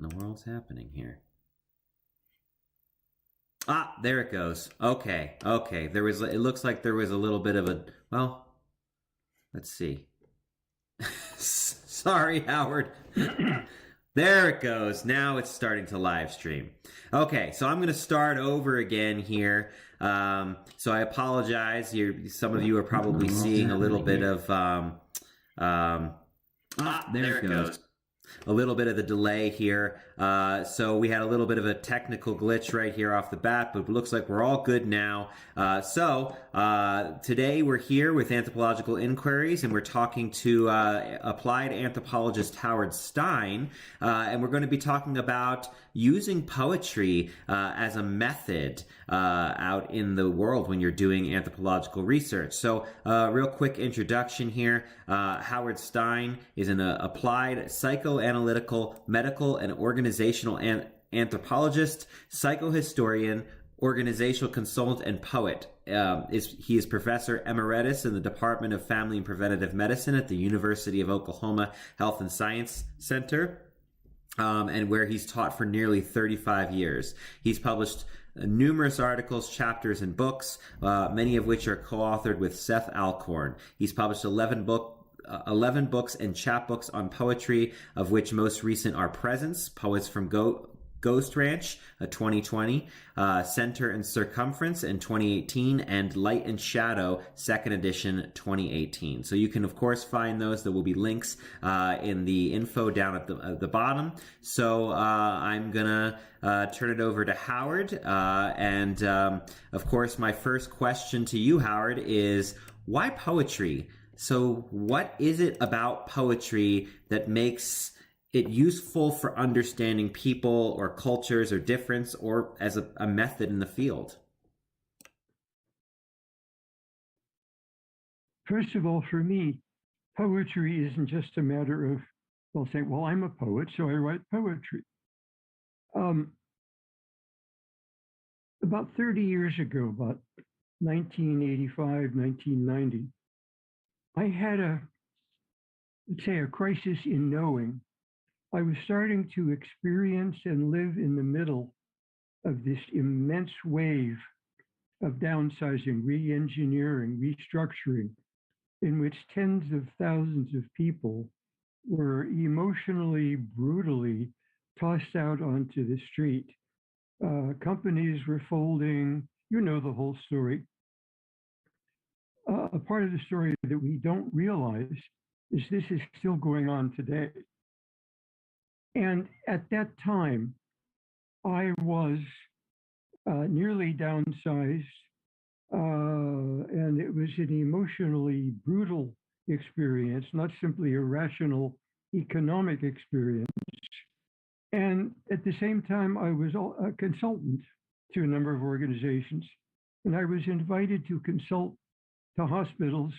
the world's happening here? Ah, there it goes. Okay. It looks like there was a little bit of a, well, let's see. Sorry, Howard. There it goes. Now it's starting to live stream. Okay, so I'm going to start over again here. So I apologize. Some of you are probably seeing a little bit of, there it goes. A little bit of the delay here. So we had a little bit of a technical glitch right here off the bat, but it looks like we're all good now. Today we're here with Anthropological Inquiries, and we're talking to applied anthropologist Howard Stein, and we're going to be talking about using poetry as a method out in the world when you're doing anthropological research. So real quick introduction here. Howard Stein is an applied psychoanalytical, medical, and organizational anthropologist, psychohistorian, organizational consultant, and poet. He is Professor Emeritus in the Department of Family and Preventive Medicine at the University of Oklahoma Health and Science Center, and where he's taught for nearly 35 years. He's published numerous articles, chapters, and books, many of which are co-authored with Seth Allcorn. He's published 11 books and chapbooks on poetry, of which most recent are Presence, Poets from Ghost Ranch, 2020, Center and Circumference in 2018, and Light and Shadow, 2nd edition, 2018. So you can, of course, find those. There will be links in the info down at the bottom. So I'm going to turn it over to Howard. Of course, my first question to you, Howard, is why poetry? So what is it about poetry that makes it useful for understanding people or cultures or difference, or as a method in the field? First of all, for me, poetry isn't just a matter of, saying, well, I'm a poet, so I write poetry. About 30 years ago, about 1985, 1990, I had let's say, a crisis in knowing. I was starting to experience and live in the middle of this immense wave of downsizing, re-engineering, restructuring, in which tens of thousands of people were emotionally, brutally tossed out onto the street. Companies were folding, you know the whole story. A part of the story that we don't realize is this is still going on today. And at that time, I was nearly downsized, and it was an emotionally brutal experience, not simply a rational economic experience. And at the same time, I was a consultant to a number of organizations, and I was invited to consult to hospitals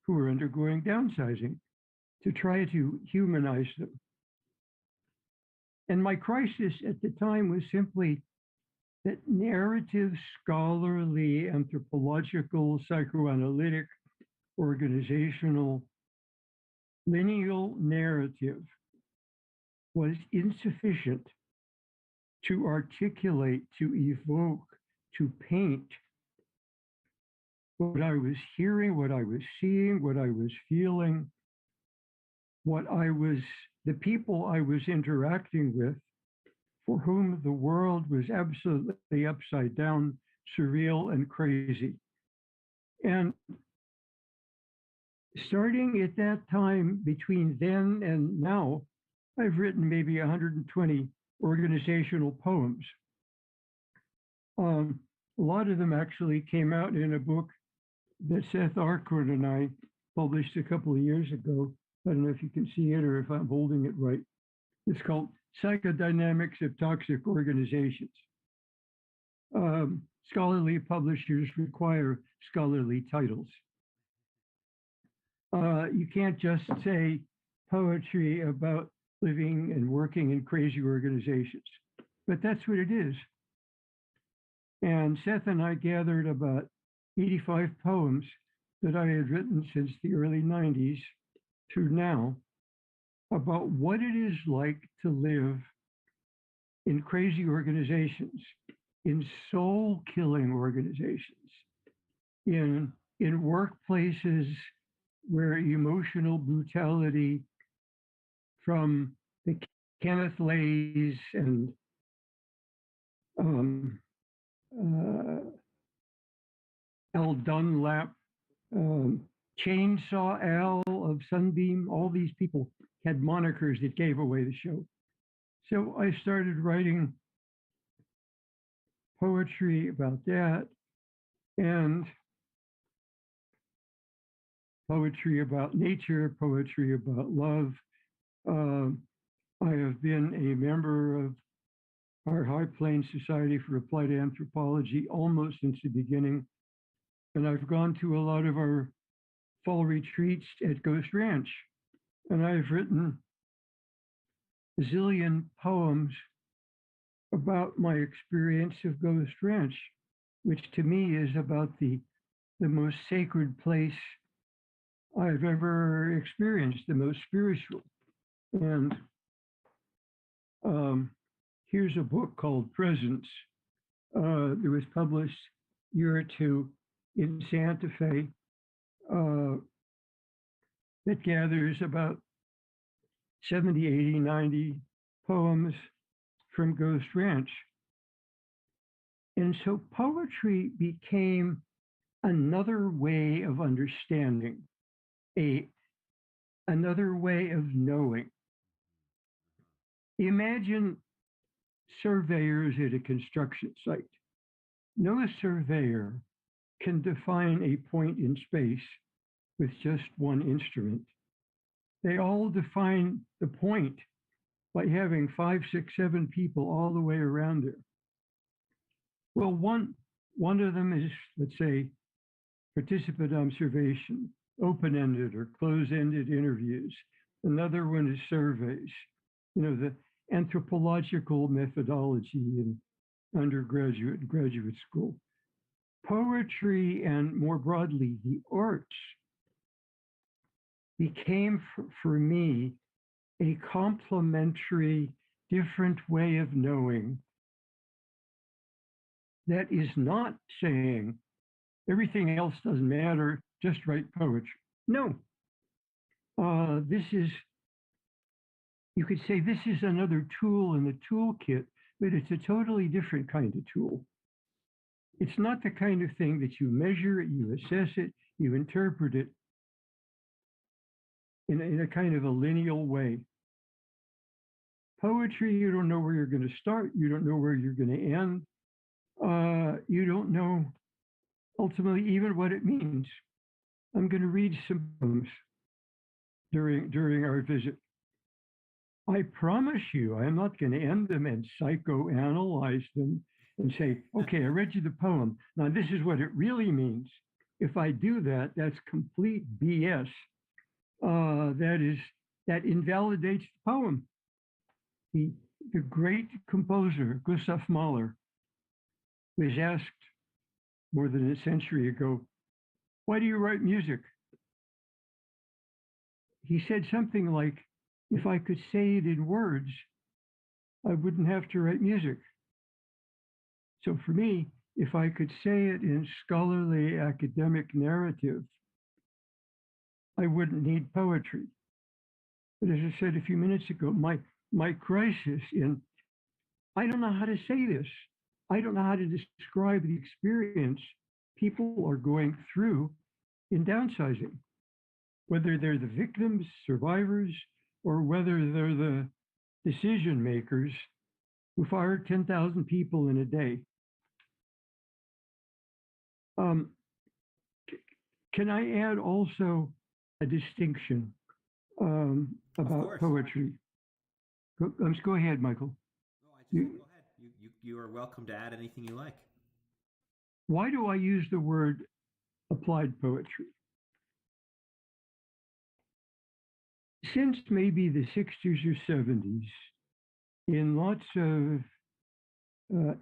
who were undergoing downsizing to try to humanize them. And my crisis at the time was simply that narrative, scholarly, anthropological, psychoanalytic, organizational, lineal narrative was insufficient to articulate, to evoke, to paint what I was hearing, what I was seeing, what I was feeling, the people I was interacting with, for whom the world was absolutely upside down, surreal, and crazy. And starting at that time, between then and now, I've written maybe 120 organizational poems. A lot of them actually came out in a book that Seth Allcorn and I published a couple of years ago. I don't know if you can see it or if I'm holding it right. It's called Psychodynamics of Toxic Organizations. Scholarly publishers require scholarly titles. You can't just say poetry about living and working in crazy organizations, but that's what it is. And Seth and I gathered about 85 poems that I had written since the early 90s through now about what it is like to live in crazy organizations, in soul-killing organizations, in workplaces where emotional brutality from the Kenneth Lays and um, uh, Al Dunlap, Chainsaw Al of Sunbeam, all these people had monikers that gave away the show. So I started writing poetry about that and poetry about nature, poetry about love. I have been a member of our High Plains Society for Applied Anthropology almost since the beginning. And I've gone to a lot of our fall retreats at Ghost Ranch. And I've written a zillion poems about my experience of Ghost Ranch, which to me is about the most sacred place I've ever experienced, the most spiritual. And here's a book called Presence. It was published a year or two in Santa Fe that gathers about 70, 80, 90 poems from Ghost Ranch. And so poetry became another way of understanding, another way of knowing. Imagine surveyors at a construction site. No surveyor can define a point in space with just one instrument. They all define the point by having 5, 6, 7 people all the way around there. Well, one of them is, let's say, participant observation, open-ended or close-ended interviews. Another one is surveys, the anthropological methodology in undergraduate and graduate school. Poetry and more broadly, the arts became for me a complementary, different way of knowing that is not saying everything else doesn't matter, just write poetry. No. This is, you could say this is another tool in the toolkit, but it's a totally different kind of tool. It's not the kind of thing that you measure it, you assess it, you interpret it in a kind of a lineal way. Poetry, you don't know where you're going to start, you don't know where you're going to end, you don't know ultimately even what it means. I'm going to read some poems during our visit. I promise you, I'm not going to end them and psychoanalyze them and say, okay, I read you the poem. Now this is what it really means. If I do that, that's complete BS. That invalidates the poem. The great composer, Gustav Mahler, was asked more than a century ago, why do you write music? He said something like, if I could say it in words, I wouldn't have to write music. So for me, if I could say it in scholarly academic narrative, I wouldn't need poetry. But as I said a few minutes ago, my crisis in, I don't know how to say this. I don't know how to describe the experience people are going through in downsizing, whether they're the victims, survivors, or whether they're the decision makers who fired 10,000 people in a day. Can I add also a distinction about poetry? Let's go ahead, Michael. No, go ahead. You are welcome to add anything you like. Why do I use the word applied poetry? Since maybe the 60s or 70s, in lots of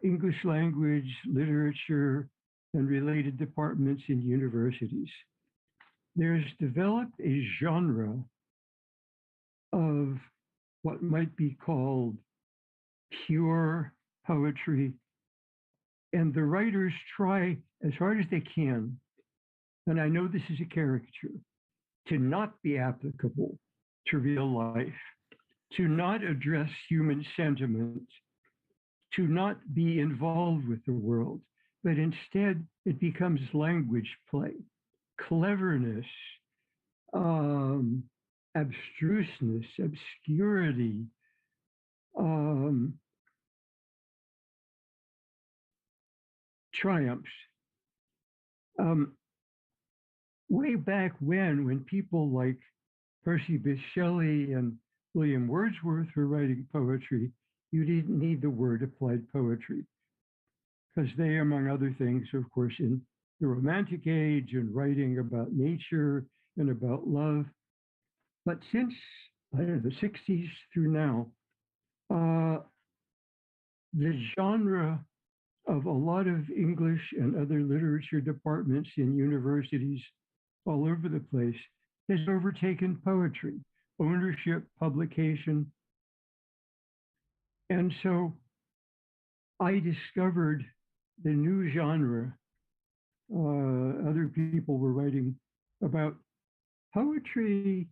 English language, literature, and related departments in universities, there's developed a genre of what might be called pure poetry. And the writers try as hard as they can, and I know this is a caricature, to not be applicable to real life, to not address human sentiment, to not be involved with the world, but instead it becomes language play, cleverness, um, abstruseness, obscurity, um, triumphs. Um, Way back when people like Percy Bysshe Shelley and William Wordsworth were writing poetry, you didn't need the word applied poetry because they, among other things, of course, in the Romantic age and writing about nature and about love. But since, I don't know, the 60s through now, uh, the genre of a lot of English and other literature departments in universities all over the place has overtaken poetry, ownership, publication. And so I discovered the new genre. Other people were writing about poetry.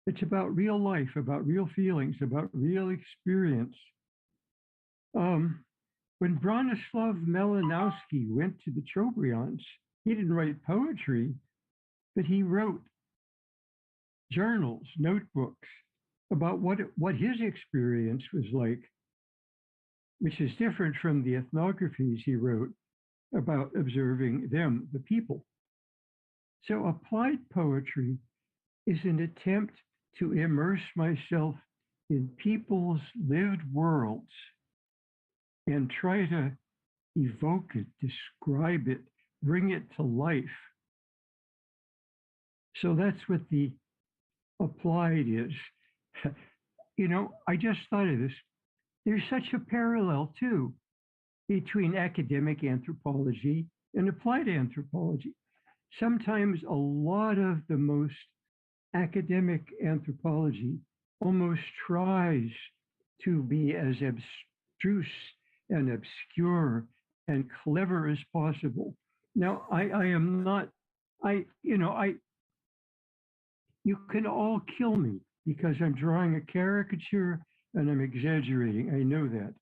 It's about real life, about real feelings, about real experience. Um, when Bronislaw Malinowski went to the Trobriands, he didn't write poetry, but he wrote journals, notebooks about what his experience was like, which is different from the ethnographies he wrote about observing them, the people. So applied poetry is an attempt to immerse myself in people's lived worlds and try to evoke it, describe it, bring it to life. So that's what the applied is. You know, I just thought of this. There's such a parallel too between academic anthropology and applied anthropology. Sometimes a lot of the most academic anthropology almost tries to be as abstruse and obscure and clever as possible. Now, I am not, you can all kill me because I'm drawing a caricature and I'm exaggerating. I know that.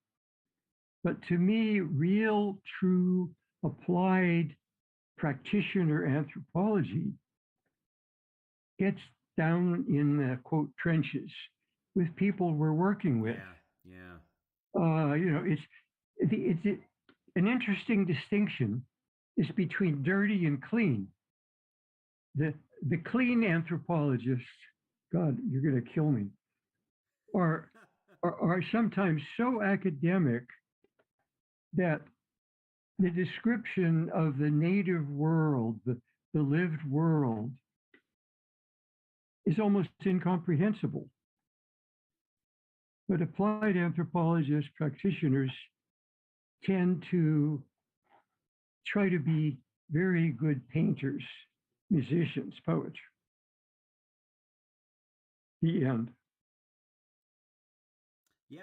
But to me, real, true, applied practitioner anthropology gets down in the quote trenches with people we're working with. It's an interesting distinction is between dirty and clean. The clean anthropologists, God, you're going to kill me, are sometimes so academic that the description of the native world, the lived world, is almost incomprehensible. But applied anthropologists, practitioners tend to try to be very good painters, musicians, poets. The end. Yeah,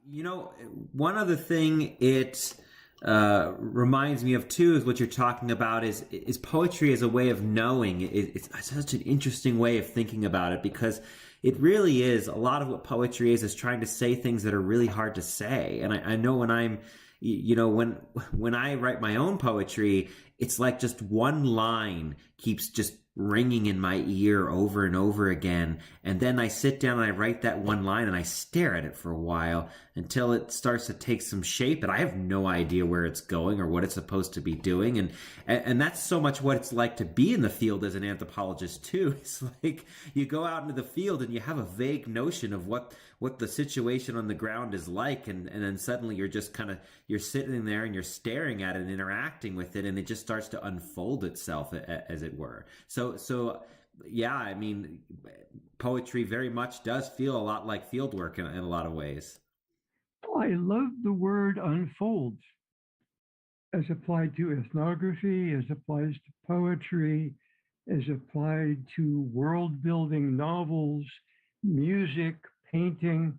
you know, one other thing it reminds me of too is what you're talking about is poetry as a way of knowing. It's such an interesting way of thinking about it because it really is a lot of what poetry is trying to say things that are really hard to say. And I know when I'm, you know, when I write my own poetry, it's like just one line keeps just ringing in my ear over and over again. And then I sit down and I write that one line and I stare at it for a while until it starts to take some shape. And I have no idea where it's going or what it's supposed to be doing. And that's so much what it's like to be in the field as an anthropologist too. It's like you go out into the field and you have a vague notion of what the situation on the ground is like. And then suddenly you're just you're sitting there and you're staring at it and interacting with it. And it just starts to unfold itself, as it were. So yeah, I mean, poetry very much does feel a lot like field work in a lot of ways. I love the word unfold as applied to ethnography, as applies to poetry, as applied to world building novels, music, painting.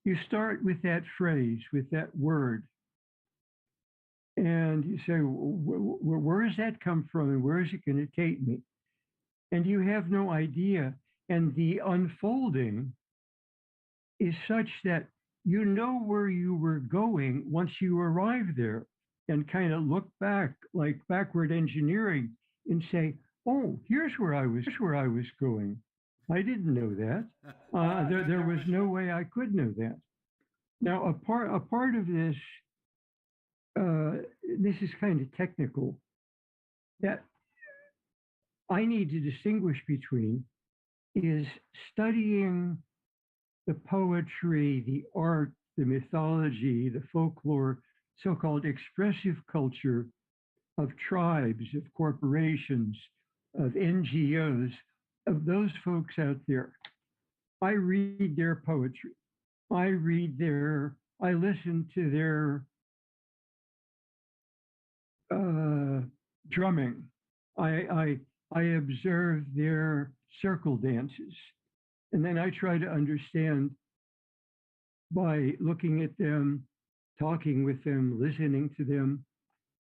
you start with that phrase, with that word, and you say, where does that come from and where is it going to take me? And you have no idea. And the unfolding is such that you know where you were going once you arrive there and kind of look back, like backward engineering, and say, oh, here's where I was going. I didn't know that. There was no way I could know that. Now, a part of this, this is kind of technical, that I need to distinguish between is studying the poetry, the art, the mythology, the folklore, so-called expressive culture of tribes, of corporations, of NGOs, of those folks out there. I read their poetry. I listen to their drumming. I observe their circle dances. And then I try to understand by looking at them, talking with them, listening to them,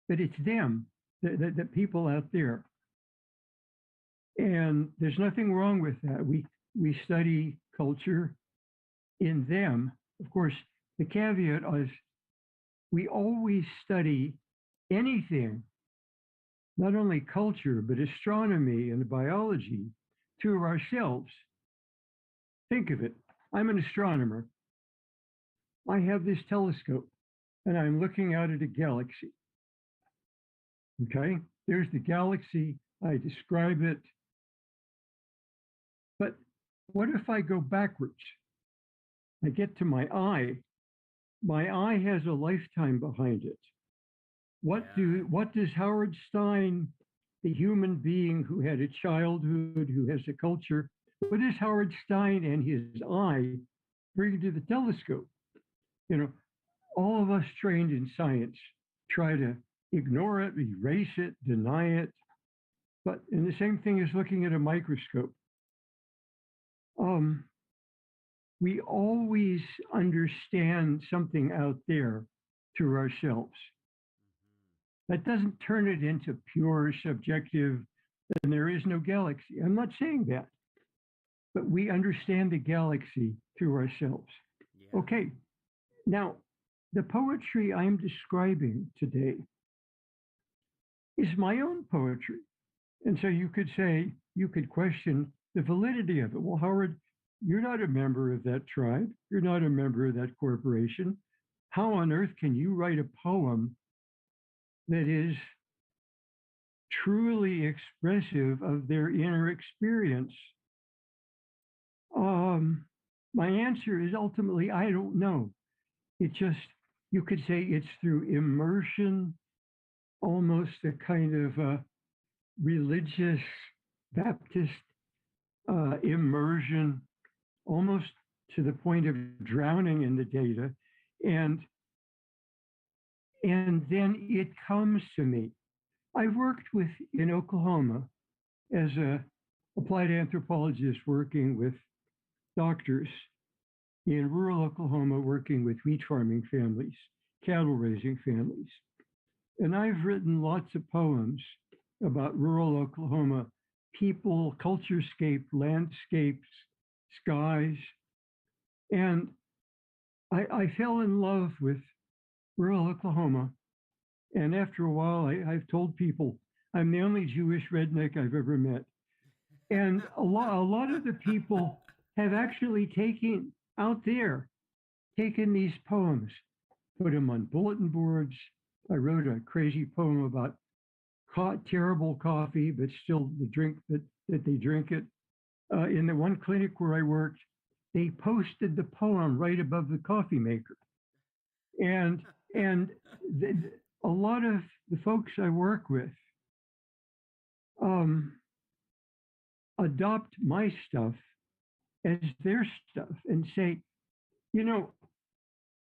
that it's them, the people out there. And there's nothing wrong with that. We study culture in them. Of course, the caveat is we always study anything, not only culture, but astronomy and biology, through ourselves. Think of it. I'm an astronomer. I have this telescope and I'm looking out at a galaxy. Okay, there's the galaxy. I describe it. But what if I go backwards? I get to my eye. My eye has a lifetime behind it. What does Howard Stein, the human being who had a childhood, who has a culture, what does Howard Stein and his eye bring to the telescope? You know, all of us trained in science try to ignore it, erase it, deny it. And the same thing is looking at a microscope. We always understand something out there through ourselves. That doesn't turn it into pure subjective, and there is no galaxy. I'm not saying that. But we understand the galaxy through ourselves. Yeah. Okay, now the poetry I'm describing today is my own poetry. And so you could question the validity of it. Well, Howard, you're not a member of that tribe. You're not a member of that corporation. How on earth can you write a poem that is truly expressive of their inner experience? My answer is ultimately, I don't know. It just, you could say it's through immersion, almost a kind of a religious Baptist immersion, almost to the point of drowning in the data. And then it comes to me. I've worked in Oklahoma as a applied anthropologist working with doctors in rural Oklahoma, working with wheat farming families, cattle raising families. And I've written lots of poems about rural Oklahoma, people, culturescape, landscapes, skies. And I fell in love with rural Oklahoma. And after a while, I've told people I'm the only Jewish redneck I've ever met. And a lot of the people have actually taken these poems, put them on bulletin boards. I wrote a crazy poem about terrible coffee, but still the drink that they drink it. In the one clinic where I worked, they posted the poem right above the coffee maker. And a lot of the folks I work with adopt my stuff as their stuff and say, you know,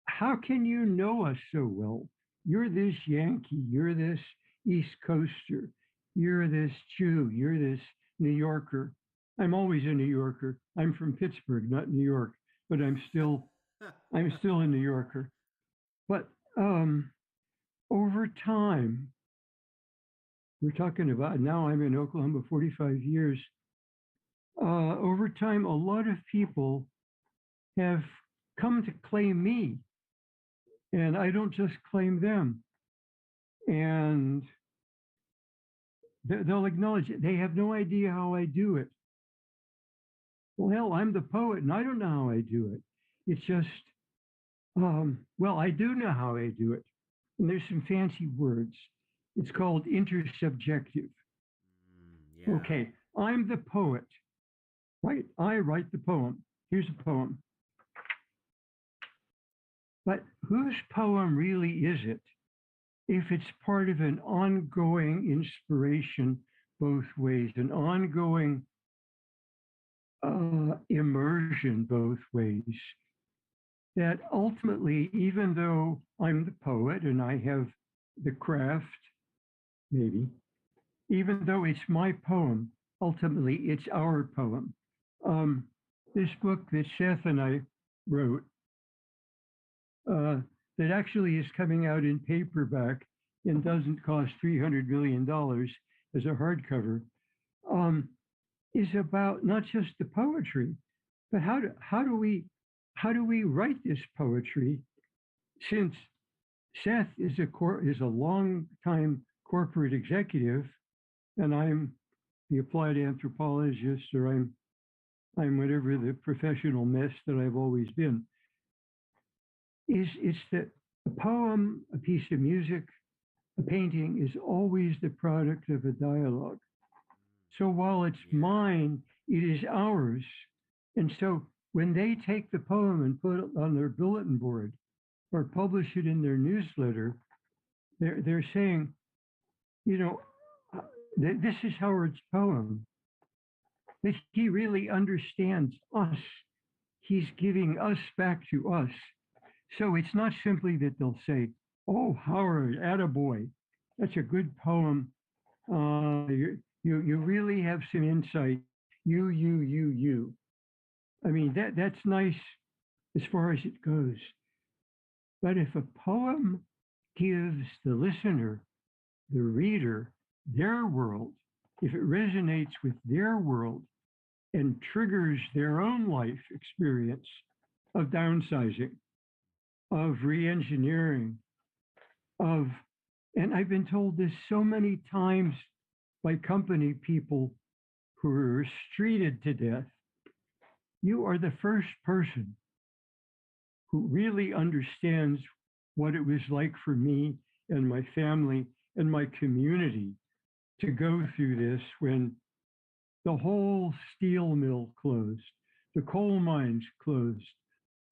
how can you know us so well? You're this Yankee, you're this East Coaster, you're this Jew, you're this New Yorker. I'm always a New Yorker. I'm from Pittsburgh, not New York, but I'm still I'm still a New Yorker. But over time, we're talking about now I'm in Oklahoma 45 years. Over time, a lot of people have come to claim me, and I don't just claim them. And they'll acknowledge it. They have no idea how I do it. Well, hell, I'm the poet, and I don't know how I do it. It's just, well, I do know how I do it. And there's some fancy words. It's called intersubjective. Yeah. Okay, I'm the poet, right? I write the poem. Here's a poem. But whose poem really is it if it's part of an ongoing inspiration both ways, an ongoing immersion both ways? That ultimately, even though I'm the poet and I have the craft, maybe, even though it's my poem, ultimately it's our poem. This book that Seth and I wrote, that actually is coming out in paperback and doesn't cost $300 million as a hardcover, is about not just the poetry, but how do we write this poetry? Since Seth is a long time corporate executive, and I'm the applied anthropologist, or I'm whatever the professional mess that I've always been. It's that a poem, a piece of music, a painting is always the product of a dialogue. So while it's mine, it is ours. And so when they take the poem and put it on their bulletin board or publish it in their newsletter, they're saying, you know, this is Howard's poem. That he really understands us. He's giving us back to us. So it's not simply that they'll say, "Oh, Howard, attaboy, that's a good poem. You really have some insight. You. I mean, that's nice as far as it goes. But if a poem gives the listener, the reader, their world, if it resonates with their world and triggers their own life experience of downsizing, of re-engineering, and I've been told this so many times by company people who are streeted to death, you are the first person who really understands what it was like for me and my family and my community to go through this when the whole steel mill closed, the coal mines closed,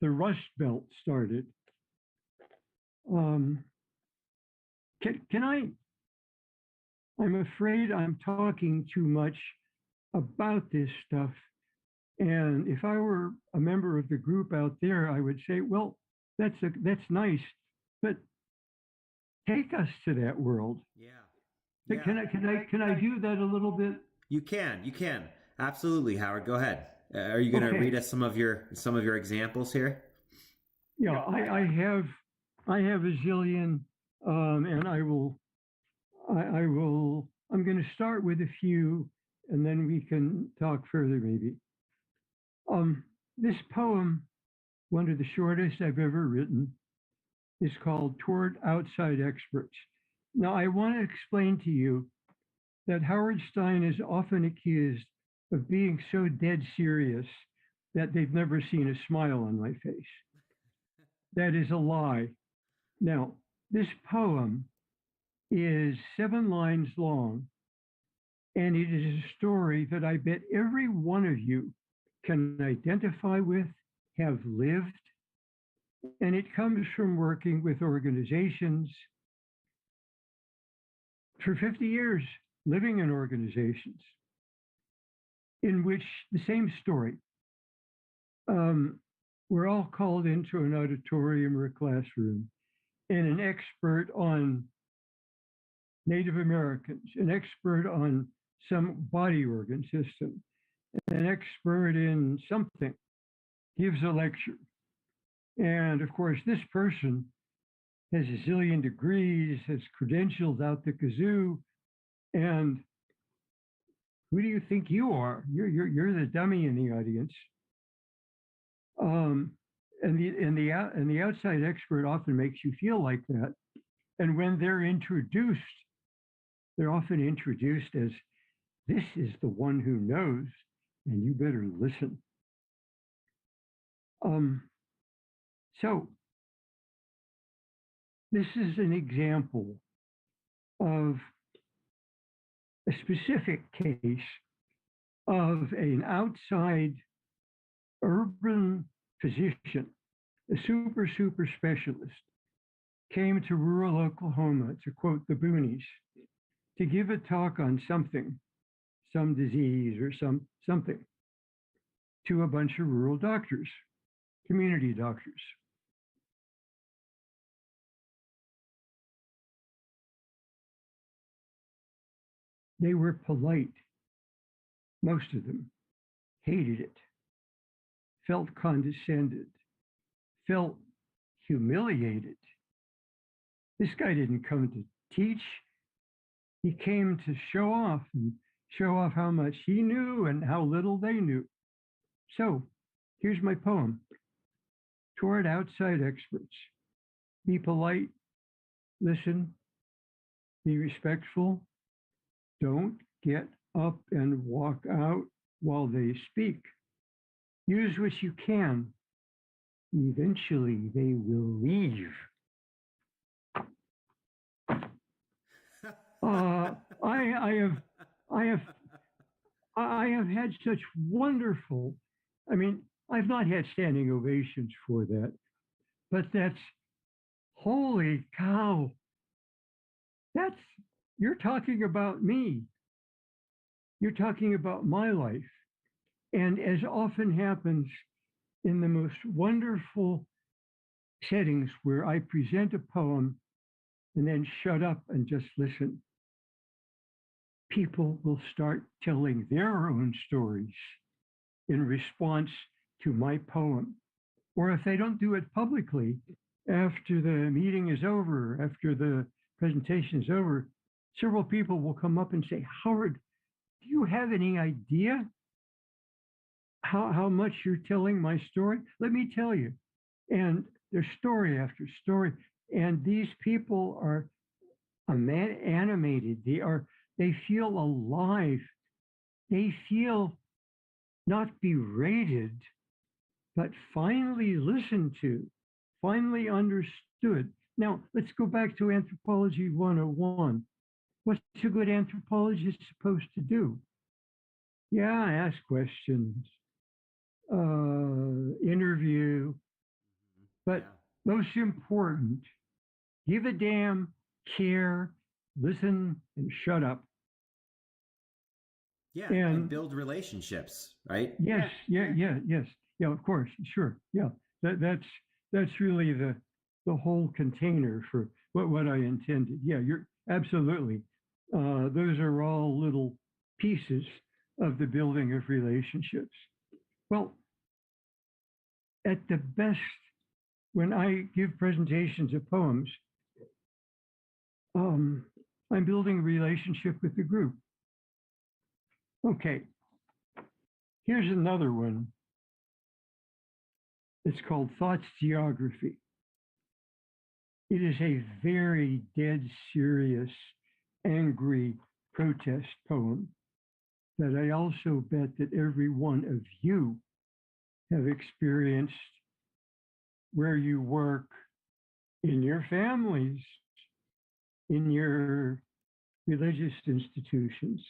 the Rust Belt started. Can I'm afraid I'm talking too much about this stuff. And if I were a member of the group out there, I would say, well, that's nice, but take us to that world. Yeah. Can I do that a little bit? You can. Absolutely, Howard. Go ahead. Are you going to read us some of your examples here? Yeah, I have a zillion, and I'm going to start with a few, and then we can talk further maybe. This poem, one of the shortest I've ever written, is called Toward Outside Experts. Now, I want to explain to you that Howard Stein is often accused of being so dead serious that they've never seen a smile on my face. That is a lie. Now, this poem is 7 lines long, and it is a story that I bet every one of you can identify with, have lived, and it comes from working with organizations for 50 years, living in organizations in which the same story. We're all called into an auditorium or a classroom, and an expert on Native Americans, an expert on some body organ system, an expert in something gives a lecture. And of course, this person has a zillion degrees, has credentials out the kazoo, and who do you think you are? You're the dummy in the audience. And the outside expert often makes you feel like that. And when they're introduced, they're often introduced as, this is the one who knows, and you better listen. So this is an example of a specific case of an outside urban physician, a super specialist, came to rural Oklahoma, to quote the boonies, to give a talk on something, some disease or something, to a bunch of rural doctors, community doctors. They were polite. Most of them hated it, felt condescended, felt humiliated. This guy didn't come to teach. He came to show off how much he knew and how little they knew. So here's my poem. Toward outside experts, be polite, listen, be respectful, don't get up and walk out while they speak. Use what you can. Eventually they will leave. I have had such wonderful, I mean, I've not had standing ovations for that, but that's, holy cow. You're talking about me. You're talking about my life. And as often happens in the most wonderful settings where I present a poem and then shut up and just listen, people will start telling their own stories in response to my poem. Or if they don't do it publicly, after the meeting is over, after the presentation is over, several people will come up and say, Howard, do you have any idea how much you're telling my story? Let me tell you. And there's story after story. And these people are animated. They feel alive. They feel not berated, but finally listened to, finally understood. Now, let's go back to Anthropology 101. What's a good anthropologist supposed to do? Yeah, ask questions, interview, but most important, give a damn, care, listen, and shut up. Yeah, and build relationships, right? Yes, yes. Yeah, of course, sure. Yeah, that's really the whole container for what I intended. Yeah, you're absolutely. Those are all little pieces of the building of relationships. Well, at the best, when I give presentations of poems, I'm building a relationship with the group. Okay, here's another one. It's called Thoughts Geography. It is a very dead serious, angry protest poem that I also bet that every one of you have experienced where you work, in your families, in your religious institutions,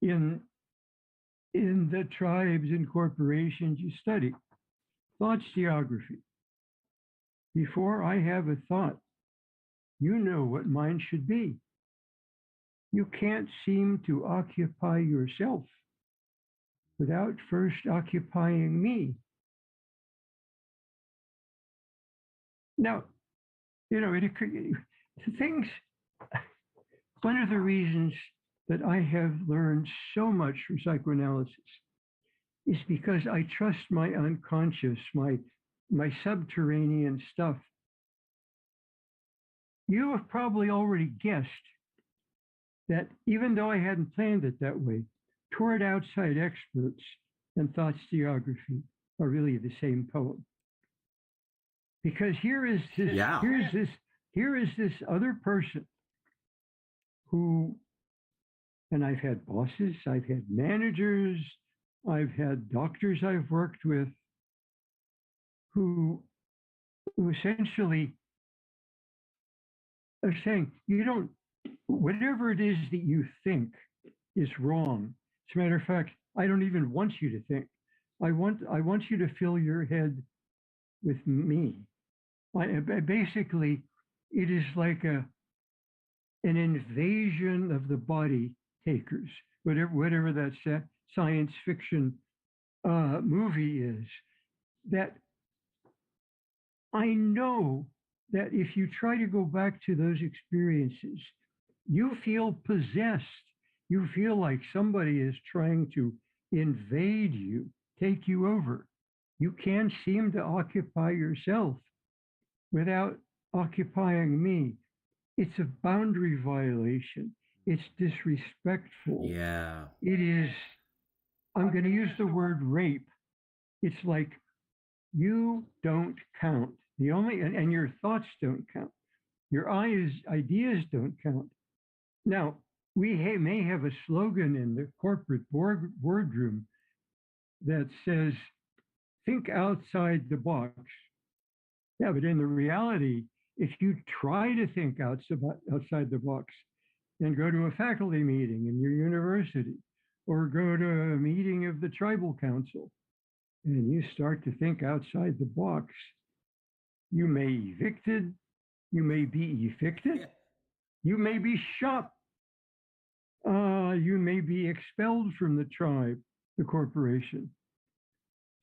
in the tribes and corporations you study. Thoughts geography. Before I have a thought, you know what mine should be. You can't seem to occupy yourself without first occupying me. Now, things, one of the reasons that I have learned so much from psychoanalysis is because I trust my unconscious, my my subterranean stuff, you have probably already guessed that even though I hadn't planned it that way, toward outside experts and thought geography are really the same poem. Because here is this other person who, and I've had bosses, I've had managers, I've had doctors I've worked with who essentially are saying, you don't, whatever it is that you think is wrong. As a matter of fact, I don't even want you to think. I want you to fill your head with me. Basically, it is like an invasion of the body takers, whatever that science fiction movie is. That I know that if you try to go back to those experiences, you feel possessed. You feel like somebody is trying to invade you, take you over. You can't seem to occupy yourself without occupying me. It's a boundary violation. It's disrespectful. Yeah. It is, I'm going to use the word rape. It's like you don't count. And your thoughts don't count. Your ideas don't count. Now, we may have a slogan in the corporate boardroom that says, think outside the box. Yeah, but in the reality, if you try to think outside the box and go to a faculty meeting in your university or go to a meeting of the tribal council and you start to think outside the box, you may be evicted, you may be evicted, you may be shot, you may be expelled from the tribe, the corporation.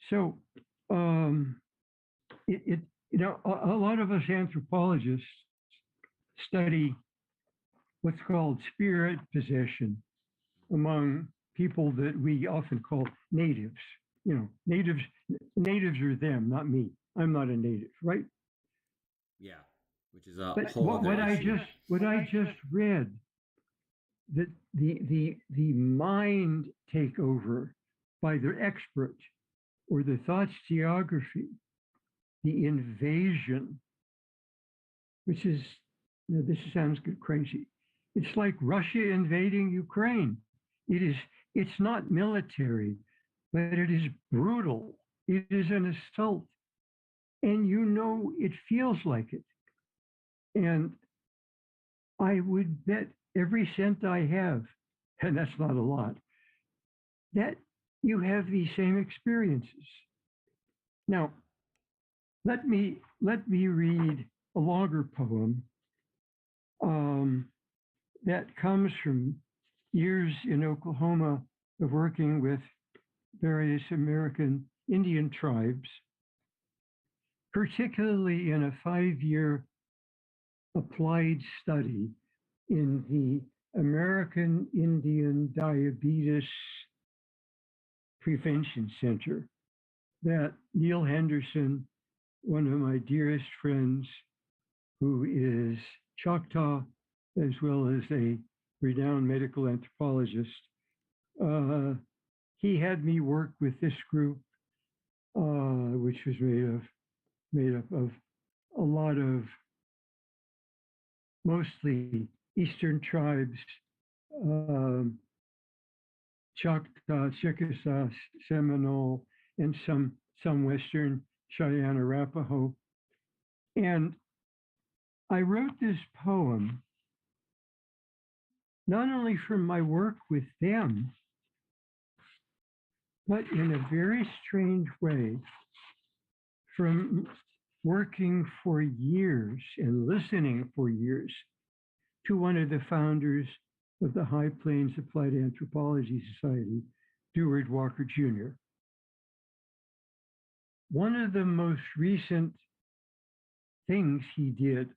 So, a lot of us anthropologists study what's called spirit possession among people that we often call natives. Natives are them, not me. I'm not a native, right? Yeah, which is a but whole other issue. What I just read, that the mind takeover by the expert or the thoughts geography, the invasion, which is, this sounds crazy. It's like Russia invading Ukraine. It's not military, but it is brutal. It is an assault. And it feels like it. And I would bet every cent I have, and that's not a lot, that you have these same experiences. Now, let me read a longer poem that comes from years in Oklahoma of working with various American Indian tribes, particularly in a 5-year applied study in the American Indian Diabetes Prevention Center that Neil Henderson, one of my dearest friends, who is Choctaw, as well as a renowned medical anthropologist, he had me work with this group, which was made up of a lot of mostly Eastern tribes, Choctaw, Chickasaw, Seminole, and some Western Cheyenne, Arapaho. And I wrote this poem not only from my work with them, but in a very strange way, from working for years and listening for years to one of the founders of the High Plains Applied Anthropology Society, Deward Walker Jr. One of the most recent things he did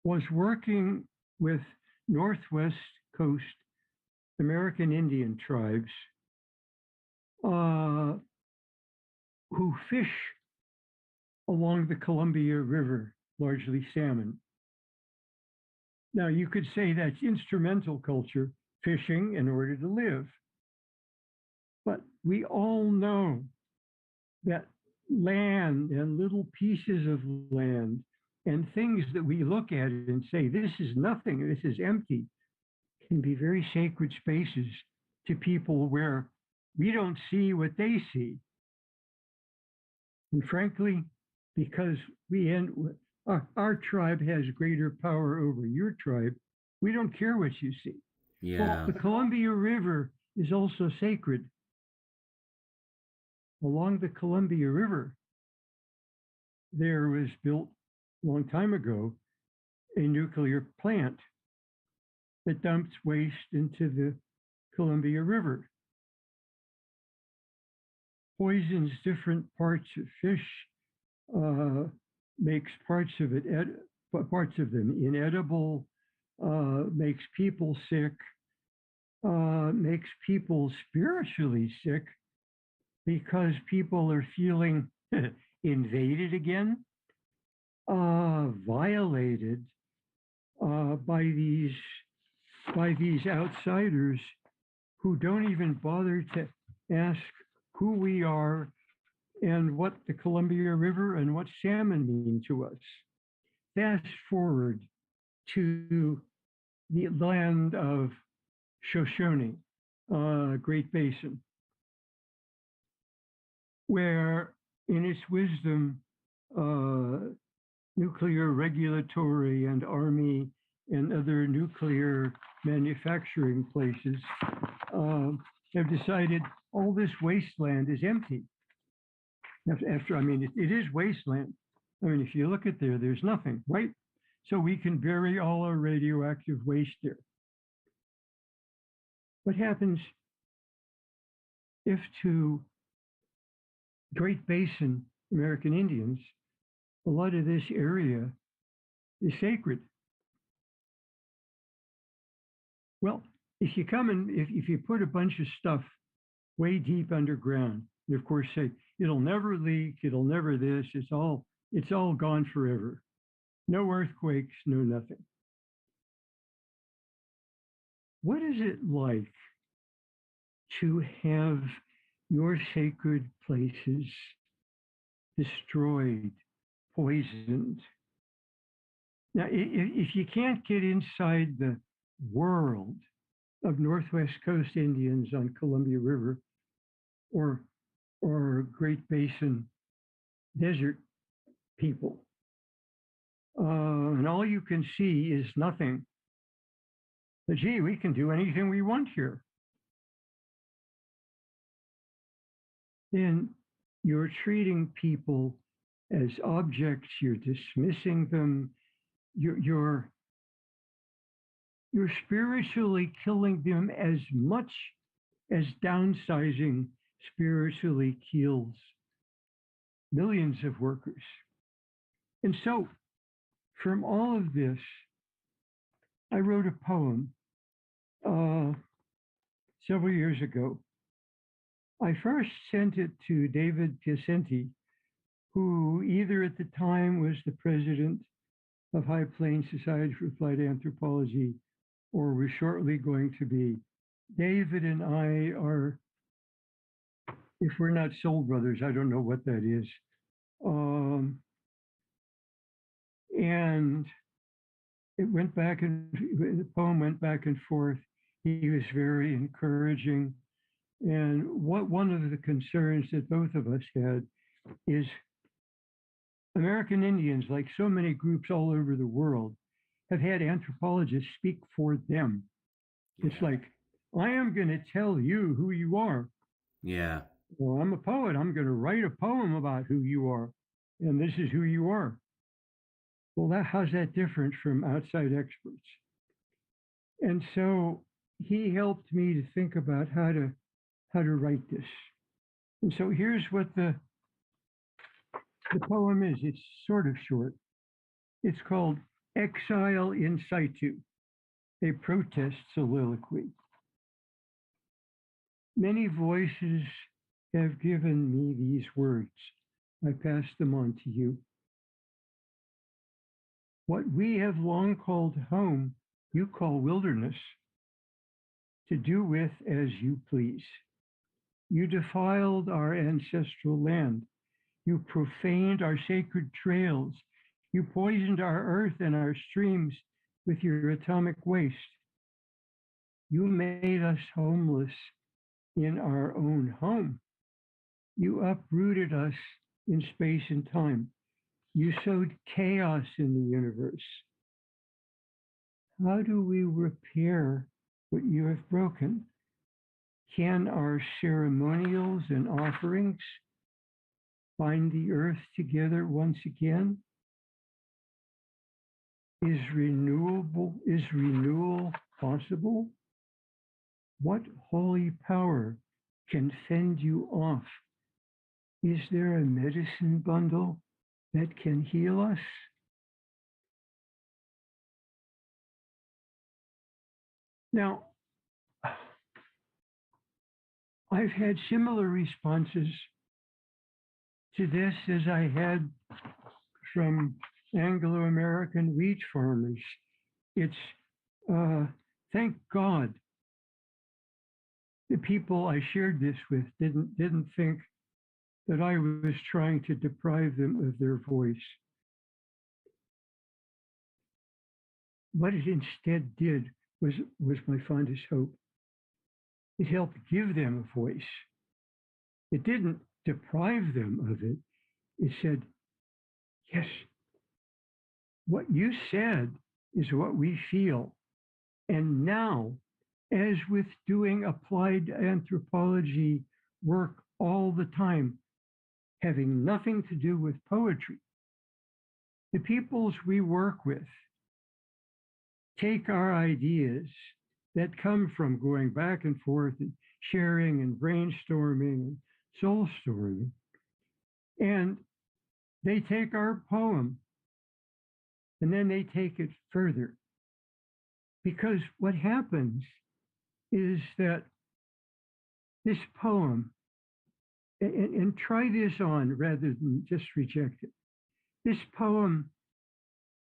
was working with Northwest Coast American Indian tribes who fish along the Columbia River, largely salmon. Now, you could say that's instrumental culture, fishing in order to live. But we all know that land and little pieces of land and things that we look at and say, this is nothing, this is empty, can be very sacred spaces to people where we don't see what they see. And frankly, because our tribe has greater power over your tribe, we don't care what you see. Yeah. Well, the Columbia River is also sacred. Along the Columbia River, there was built a long time ago a nuclear plant that dumps waste into the Columbia River, poisons different parts of fish, makes parts of them inedible, makes people sick, makes people spiritually sick because people are feeling invaded again, violated by these outsiders who don't even bother to ask who we are and what the Columbia River and what salmon mean to us. Fast forward to the land of Shoshone, Great Basin, where in its wisdom, nuclear regulatory and army and other nuclear manufacturing places have decided all this wasteland is empty. It is wasteland. I mean, if you look at there's nothing, right? So we can bury all our radioactive waste there. What happens if to Great Basin American Indians, a lot of this area is sacred? Well, if you put a bunch of stuff way deep underground, and of course say it'll never leak, it'll never this, it's all gone forever. No earthquakes, no nothing. What is it like to have your sacred places destroyed, poisoned? Now, if you can't get inside the world of Northwest Coast Indians on Columbia River or Great Basin desert people, and all you can see is nothing, but gee, we can do anything we want here, then you're treating people as objects, you're dismissing them, you're spiritually killing them as much as downsizing spiritually kills millions of workers. And so from all of this, I wrote a poem several years ago. I first sent it to David Piacenti, who either at the time was the president of High Plains Society for Applied Anthropology or was shortly going to be. David and I are, if we're not soul brothers, I don't know what that is. And the poem went back and forth. He was very encouraging. And one of the concerns that both of us had is American Indians, like so many groups all over the world, have had anthropologists speak for them. Yeah. It's like, I am going to tell you who you are. Yeah. Well, I'm a poet. I'm going to write a poem about who you are. And this is who you are. Well, how's that different from outside experts? And so he helped me to think about how to write this. And so here's what the poem is. It's sort of short. It's called Exile in Situ, a protest soliloquy. Many voices have given me these words. I pass them on to you. What we have long called home, you call wilderness, to do with as you please. You defiled our ancestral land. You profaned our sacred trails. You poisoned our earth and our streams with your atomic waste. You made us homeless in our own home. You uprooted us in space and time. You sowed chaos in the universe. How do we repair what you have broken? Can our ceremonials and offerings bind the earth together once again? Is renewal possible? What holy power can fend you off? Is there a medicine bundle that can heal us? Now, I've had similar responses to this as I had from Anglo-American wheat farmers. It's, thank God, the people I shared this with didn't think that I was trying to deprive them of their voice. What it instead did was my fondest hope. It helped give them a voice. It didn't deprive them of it. It said, yes, what you said is what we feel. And now, as with doing applied anthropology work all the time, having nothing to do with poetry, the peoples we work with take our ideas that come from going back and forth and sharing and brainstorming and soul storming, and they take our poem and then they take it further. Because what happens is that this poem, and try this on rather than just reject it, this poem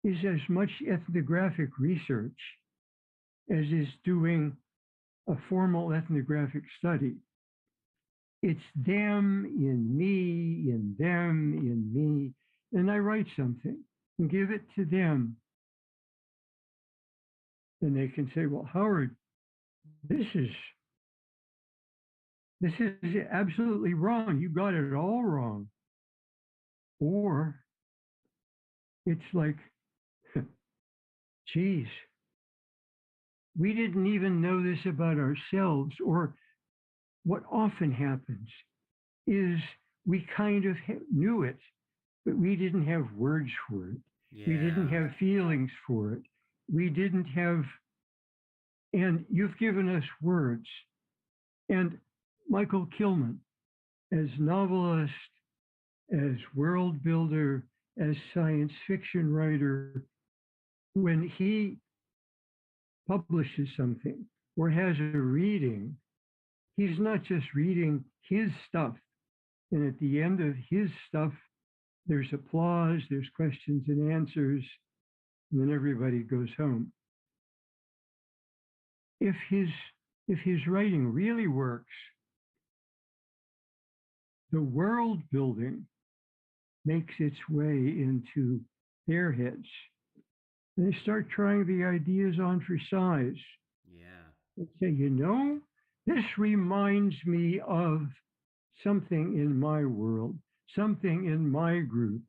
is as much ethnographic research as is doing a formal ethnographic study. It's them in me, in them in me, and I write something and give it to them. And they can say, well, Howard, this is absolutely wrong. You got it all wrong. Or it's like, geez, we didn't even know this about ourselves. Or what often happens is we kind of knew it, but we didn't have words for it. Yeah. We didn't have feelings for it. We didn't have, and you've given us words. And Michael Kilman, as novelist, as world builder, as science fiction writer, when he publishes something or has a reading, he's not just reading his stuff. And at the end of his stuff, there's applause, there's questions and answers, and then everybody goes home. If his writing really works, the world building makes its way into their heads. And they start trying the ideas on for size. Yeah. They say, you know, this reminds me of something in my world, something in my group.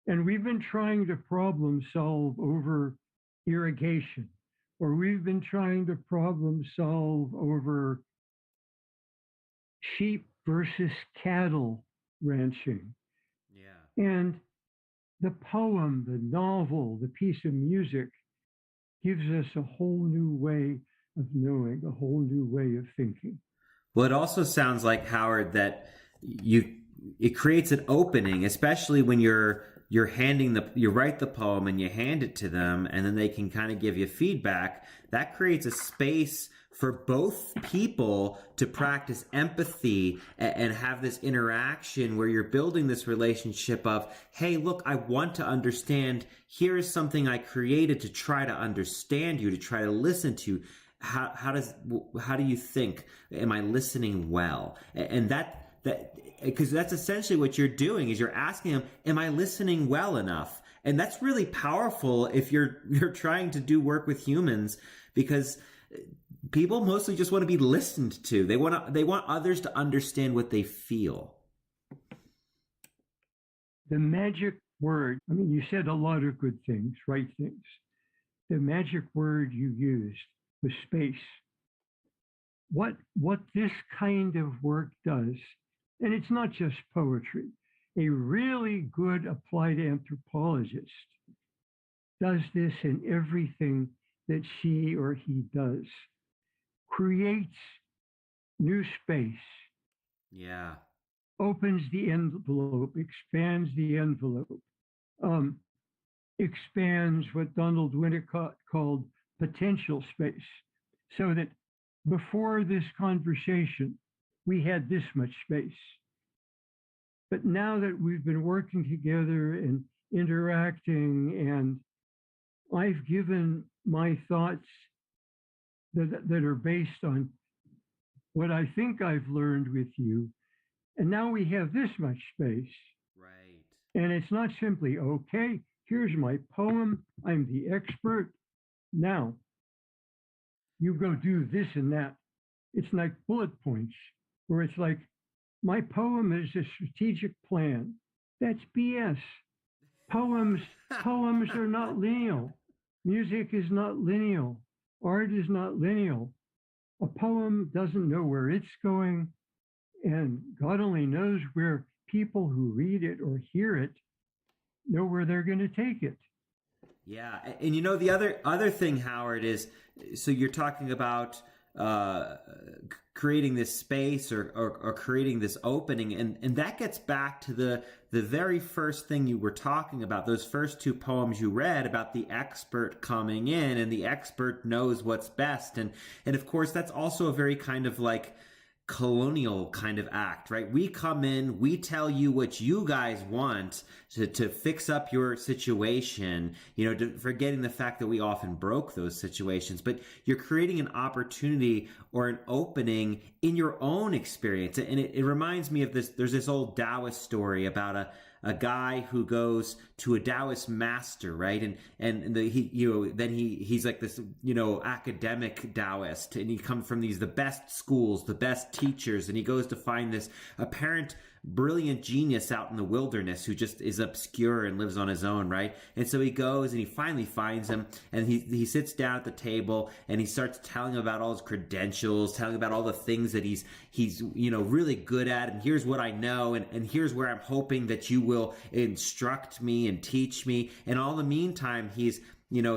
And we've been trying to problem solve over irrigation, or we've been trying to problem solve over sheep versus cattle ranching. Yeah. And the poem, the novel, the piece of music gives us a whole new way of knowing, a whole new way of thinking. Well, it also sounds like, Howard, that it creates an opening, especially when you write the poem and you hand it to them, and then they can kind of give you feedback. That creates a space for both people to practice empathy and have this interaction where you're building this relationship of, hey, look, I want to understand. Here's something I created to try to understand you, to try to listen to you. How do you think? Am I listening well? And that because that's essentially what you're doing, is you're asking them, am I listening well enough? And that's really powerful if you're trying to do work with humans, because people mostly just want to be listened to. They want others to understand what they feel. The magic word, I mean, you said a lot of good things, right things. The magic word you used was space. What this kind of work does, and it's not just poetry, a really good applied anthropologist does this in everything that she or he does. Creates new space. Yeah. Opens the envelope, expands the envelope, expands what Donald Winnicott called potential space, so that before this conversation, we had this much space. But now that we've been working together and interacting, and I've given my thoughts that are based on what I think I've learned with you, and now we have this much space. Right. And it's not simply, okay, here's my poem, I'm the expert. Now, you go do this and that. It's like bullet points, where it's like, my poem is a strategic plan. That's BS. Poems are not lineal. Music is not lineal. Art is not lineal. A poem doesn't know where it's going, and God only knows where people who read it or hear it know where they're going to take it. Yeah, and the other thing, Howard, is, so you're talking about creating this space or creating this opening, and that gets back to the very first thing you were talking about, those first two poems you read about the expert coming in, and the expert knows what's best, and of course that's also a very kind of like colonial kind of act, right? We come in, we tell you what you guys want to fix up your situation, forgetting the fact that we often broke those situations, but you're creating an opportunity or an opening in your own experience. And it reminds me of this, there's this old Taoist story about a guy who goes to a Taoist master, right? And he's like this, academic Taoist, and he comes from the best schools, the best teachers, and he goes to find this apparent brilliant genius out in the wilderness who just is obscure and lives on his own, right? And so he goes and he finally finds him, and he sits down at the table and he starts telling him about all his credentials, telling him about all the things that he's really good at, and here's what I know, and here's where I'm hoping that you will instruct me and teach me. And all the meantime, he's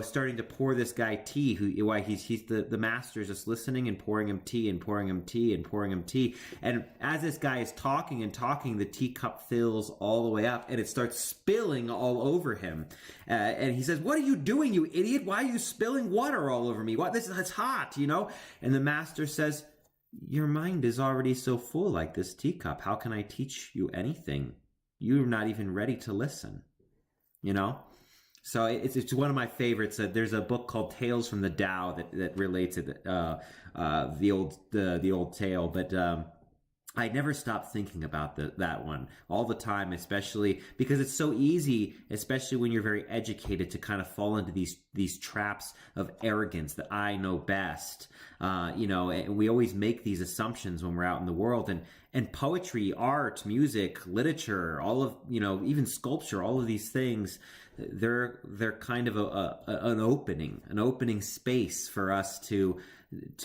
starting to pour this guy tea. He's the master is just listening and pouring him tea and pouring him tea and pouring him tea. And as this guy is talking and talking, the teacup fills all the way up and it starts spilling all over him. And he says, "What are you doing, you idiot? Why are you spilling water all over me? It's hot, And the master says, "Your mind is already so full like this teacup. How can I teach you anything? You're not even ready to listen." So it's one of my favorites. There's a book called Tales from the Tao that relates it, the old tale. But I never stop thinking about that one all the time, especially because it's so easy, especially when you're very educated, to kind of fall into these traps of arrogance that I know best. And we always make these assumptions when we're out in the world, and poetry, art, music, literature, all of, even sculpture, all of these things, they're kind of an opening space for us to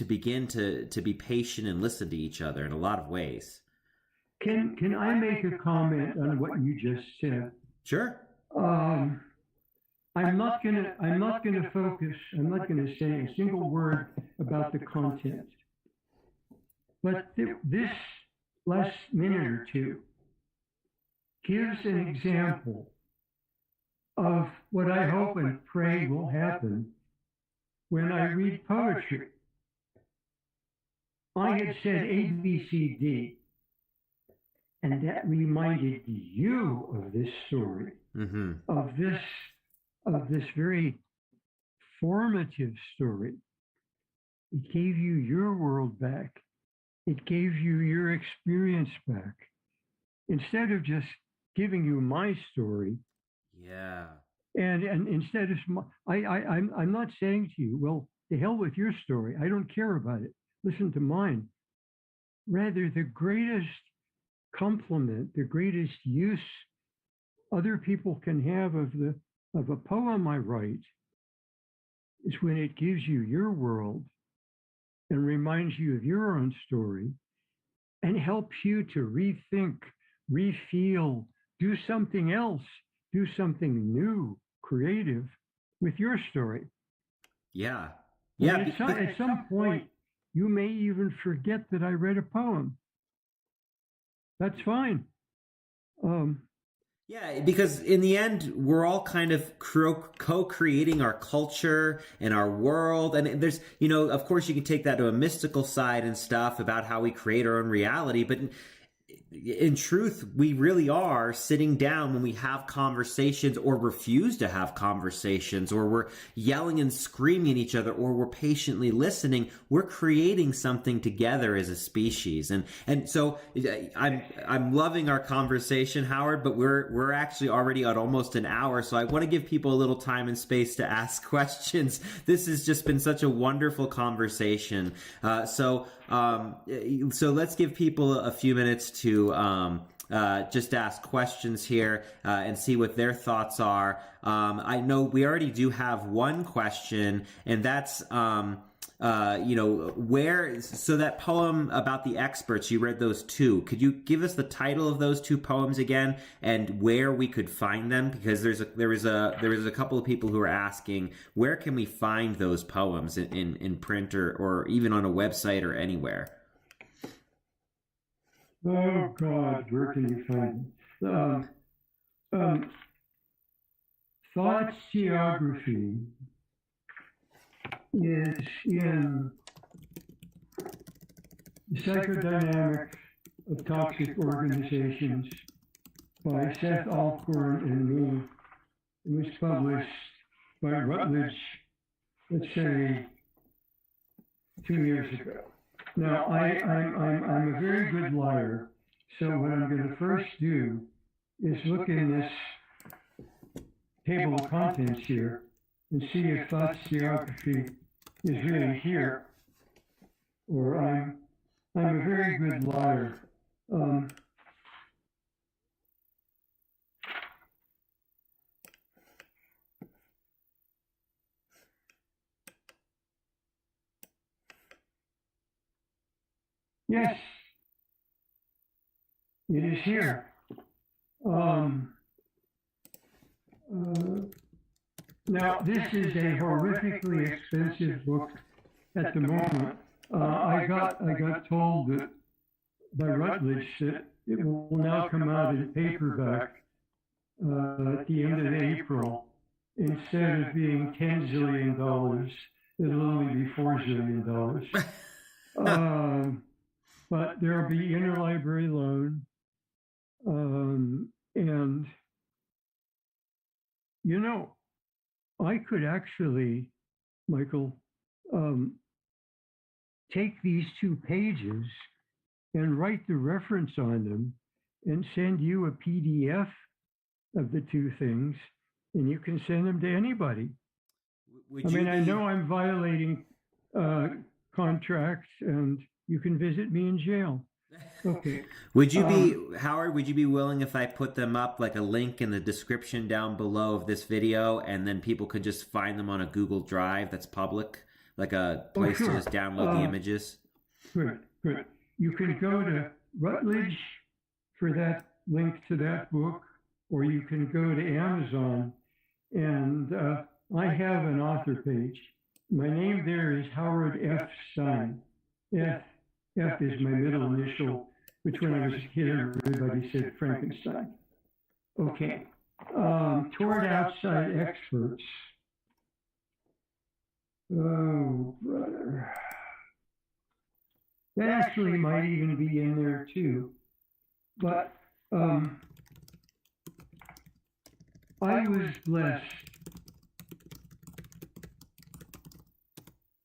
begin to be patient and listen to each other in a lot of ways. Can I make a comment on what you just said? Sure. I'm not gonna focus. I'm not gonna say a single word about the content. But this last minute or two gives an example of what I hope and pray will happen when I read poetry. I had said A, B, C, D, and that reminded you of this story, of this very formative story. It gave you your world back. It gave you your experience back. Instead of just giving you my story. Yeah. And instead of, I'm not saying to you, well, to hell with your story. I don't care about it. Listen to mine. Rather, the greatest compliment, the greatest use other people can have of a poem I write is when it gives you your world and reminds you of your own story and helps you to rethink, refeel, do something else, do something new, creative with your story. Yeah. Yeah. At some point, you may even forget that I read a poem. That's fine. Yeah, because in the end, we're all kind of co-creating our culture and our world. And there's, of course, you can take that to a mystical side and stuff about how we create our own reality. But in truth, we really are sitting down when we have conversations or refuse to have conversations, or we're yelling and screaming at each other, or we're patiently listening. We're creating something together as a species. And so I'm loving our conversation, Howard, but we're actually already at almost an hour. So I want to give people a little time and space to ask questions. This has just been such a wonderful conversation. So let's give people a few minutes to just ask questions here and see what their thoughts are. I know we already do have one question, and that's so that poem about the experts, you read those two. Could you give us the title of those two poems again and where we could find them? Because there was a couple of people who are asking, where can we find those poems in print or even on a website or anywhere? Oh God, where can you find them? Thoughts Geography is in The Psychodynamic of Toxic Organizations by Seth Allcorn and me. It was published by Routledge, let's say, 2 years ago. Now, I'm a very good liar, so what I'm going to first do is look in this table of contents here and see if Thoughts Geography is really here, or I'm a very good liar. Yes, it is here. Now, this is a horrifically expensive book at the moment. I got told that by Routledge that it will now come out in paperback at the end of April. Instead of being $10 zillion, it'll only be $4 zillion. But there'll be interlibrary loan. And, I could actually, Michael, take these 2 pages and write the reference on them and send you a PDF of the 2 things, and you can send them to anybody. I know I'm violating contracts, and you can visit me in jail. Okay. Would you be, Howard, would you be willing if I put them up, like a link in the description down below of this video, and then people could just find them on a Google Drive that's public, like a place to just download the images? Good. You can go to Routledge for that link to that book, or you can go to Amazon, and I have an author page. My name there is Howard F. Stein. F is my middle initial, which when I was a kid, everybody said Frankenstein. Okay. Toward outside experts. Oh, brother. that actually might even be in there too. But I was blessed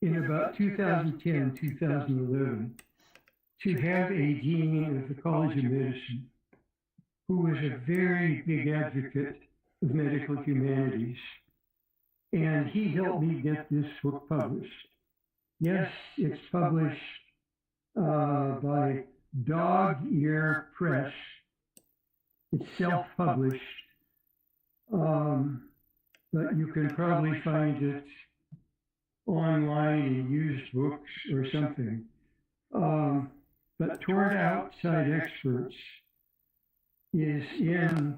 in about 2010, 2011 to have a dean of the College of Medicine who was a very big advocate of medical humanities. And he helped me get this book published. Yes, it's published by Dog Ear Press. It's self-published, but you can probably find it online in used books or something. But Toward Outside Experts is in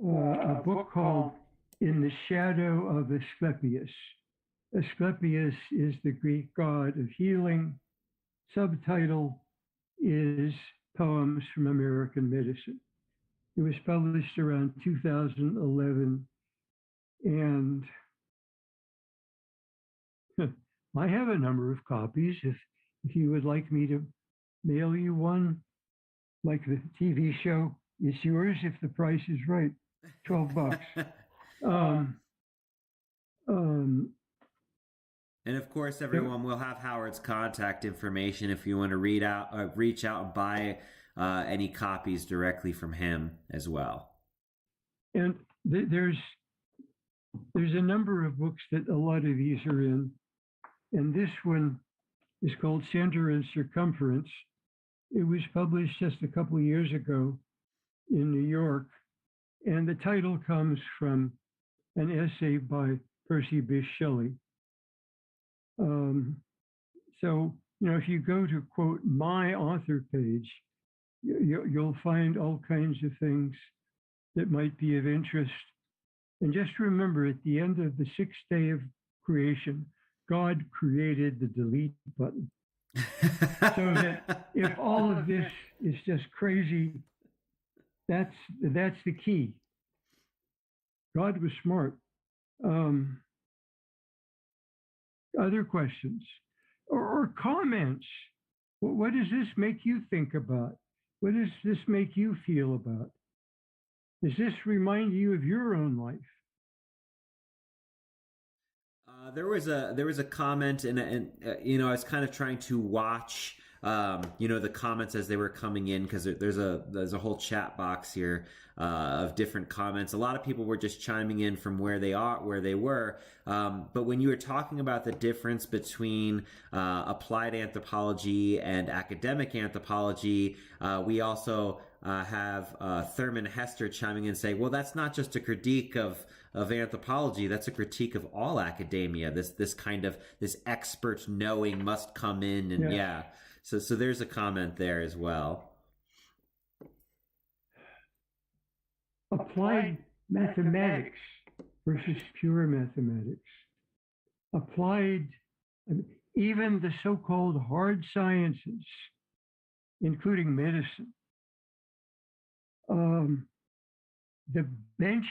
a book called In the Shadow of Asclepius. Asclepius is the Greek god of healing. Subtitle is Poems from American Medicine. It was published around 2011, and I have a number of copies. If you would like me to mail you one, like the TV show, it's yours if the price is right, $12. And of course, everyone will have Howard's contact information if you want to reach out and buy any copies directly from him as well. And there's a number of books that a lot of these are in, and this one is called Center and Circumference. It was published just a couple of years ago in New York, and the title comes from an essay by Percy Bysshe Shelley. So, if you go to, quote, my author page, you'll find all kinds of things that might be of interest. And just remember, at the end of the sixth day of creation, God created the delete button. So that if all of this is just crazy, that's the key. God was smart. Other questions or comments? What does this make you think about? What does this make you feel about? Does this remind you of your own life? There was a comment, and I was kind of trying to watch the comments as they were coming in, because there's a whole chat box here of different comments. A lot of people were just chiming in from where they were. But when you were talking about the difference between applied anthropology and academic anthropology, we also have Thurman Hester chiming in saying, well, that's not just a critique of anthropology, that's a critique of all academia. This kind of this expert knowing must come in, and yeah. So there's a comment there as well. Applied mathematics versus pure mathematics. Applied, even the so-called hard sciences, including medicine. The bench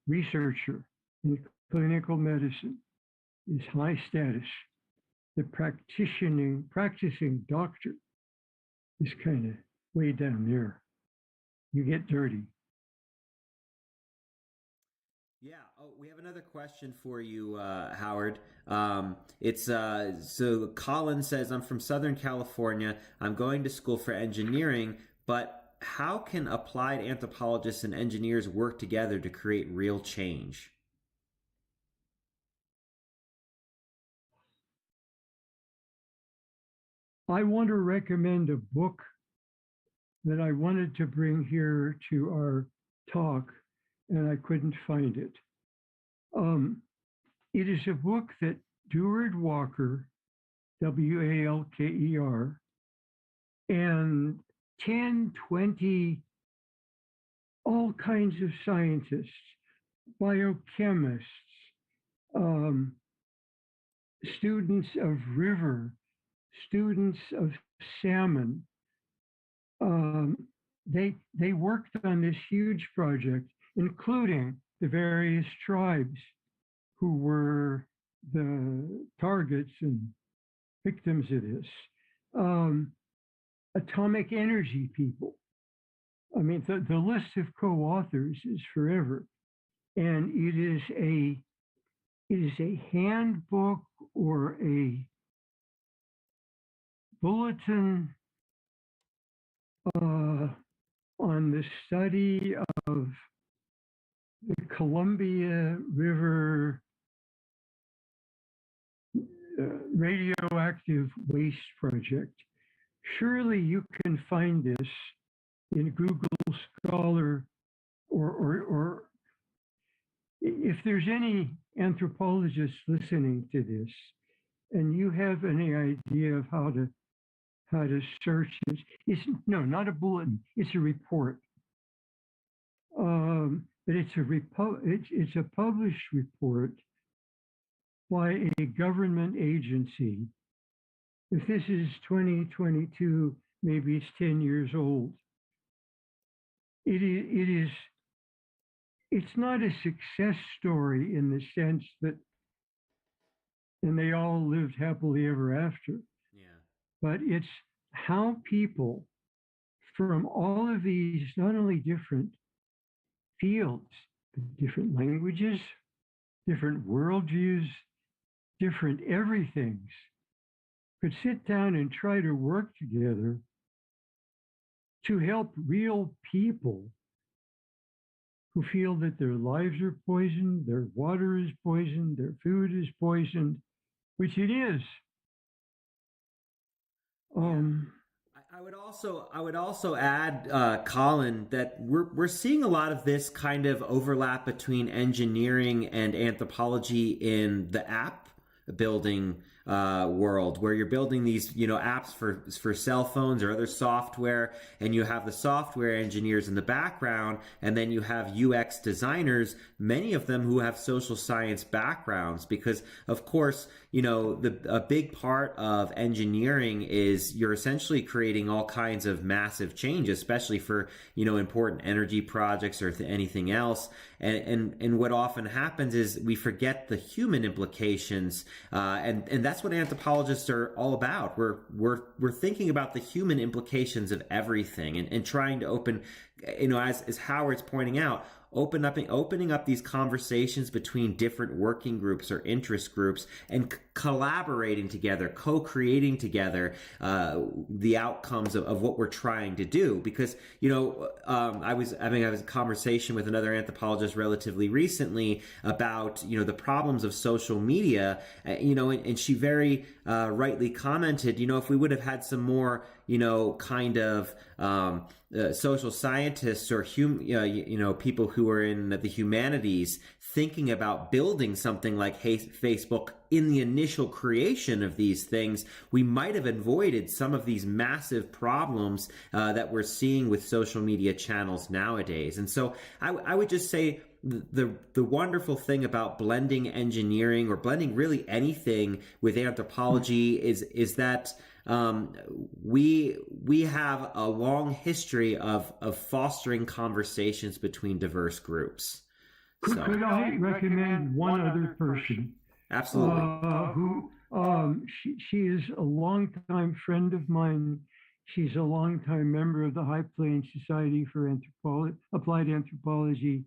researcher in clinical medicine is high status. The practicing doctor is kind of way down there. You get dirty. Yeah. Oh, we have another question for you, Howard. It's so Colin says, I'm from Southern California. I'm going to school for engineering, but how can applied anthropologists and engineers work together to create real change? I want to recommend a book that I wanted to bring here to our talk, and I couldn't find it. It is a book that Deward Walker, Walker, and 10, 20, all kinds of scientists, biochemists, students of river, students of salmon. They worked on this huge project, including the various tribes who were the targets and victims of this. um, atomic energy people. I mean, the list of co-authors is forever, and it is a handbook or a bulletin uh, on the study of the Columbia River radioactive waste project. Surely you can find this in Google Scholar, or if there's any anthropologists listening to this and you have any idea of how to search it, it's no, not a bulletin, it's a report. But it's a published report by a government agency. If this is 2022, maybe it's 10 years old. It's not a success story in the sense that, and they all lived happily ever after. Yeah. But it's how people from all of these, not only different fields, but different languages, different worldviews, different everythings, could sit down and try to work together to help real people who feel that their lives are poisoned, their water is poisoned, their food is poisoned, which it is. I would also add, Colin, that we're seeing a lot of this kind of overlap between engineering and anthropology in the app building world, where you're building these apps for cell phones or other software, and you have the software engineers in the background, and then you have UX designers, many of them who have social science backgrounds, because of course a big part of engineering is you're essentially creating all kinds of massive change, especially for important energy projects or anything else. And what often happens is we forget the human implications, and that's what anthropologists are all about. We're thinking about the human implications of everything, and trying to open, as Howard's pointing out, opening up these conversations between different working groups or interest groups, and collaborating together, co-creating together the outcomes of what we're trying to do. Because I was having a conversation with another anthropologist relatively recently about the problems of social media, and she very rightly commented, if we would have had some more kind of social scientists or people who are in the humanities thinking about building something like Facebook in the initial creation of these things, we might have avoided some of these massive problems that we're seeing with social media channels nowadays. And so I would just say the wonderful thing about blending engineering, or blending really anything with anthropology, is that we have a long history of fostering conversations between diverse groups. Could I recommend one other person? Absolutely. She is a longtime friend of mine. She's a longtime member of the High Plains Society for Applied Anthropology.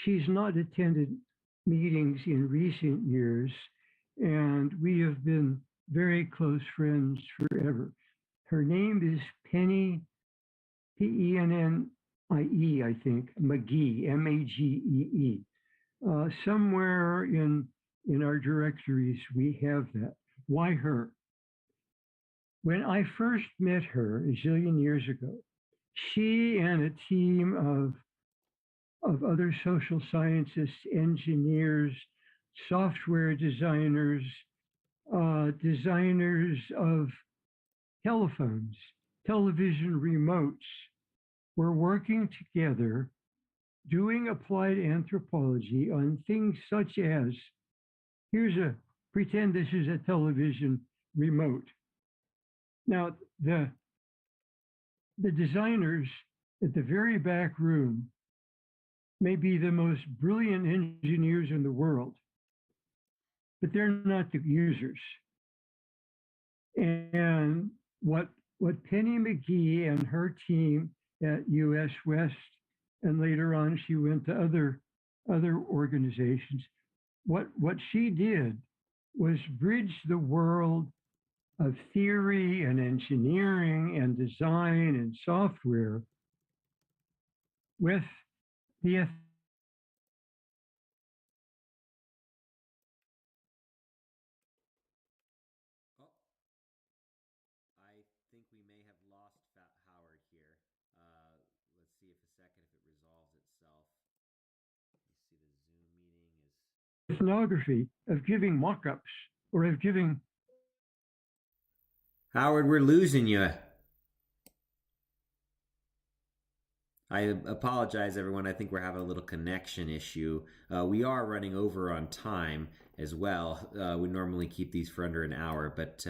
She's not attended meetings in recent years, and we have been very close friends forever. Her name is Penny, Pennie, I think, McGee, Magee. Somewhere in our directories, we have that. Why her? When I first met her a zillion years ago, she and a team of other social scientists, engineers, software designers, designers of telephones, television remotes, were working together doing applied anthropology on things such as, pretend this is a television remote. Now, the designers at the very back room may be the most brilliant engineers in the world, but they're not the users. And what Penny McGee and her team at US West, and later on she went to other organizations. What she did was bridge the world of theory and engineering and design and software with the I think we may have lost Howard here. Let's see if a second if it resolves itself. You see the Zoom meeting is ethnography of giving mock-ups or of giving. Howard, we're losing you. I apologize, everyone. I think we're having a little connection issue. We are running over on time as well. We normally keep these for under an hour, but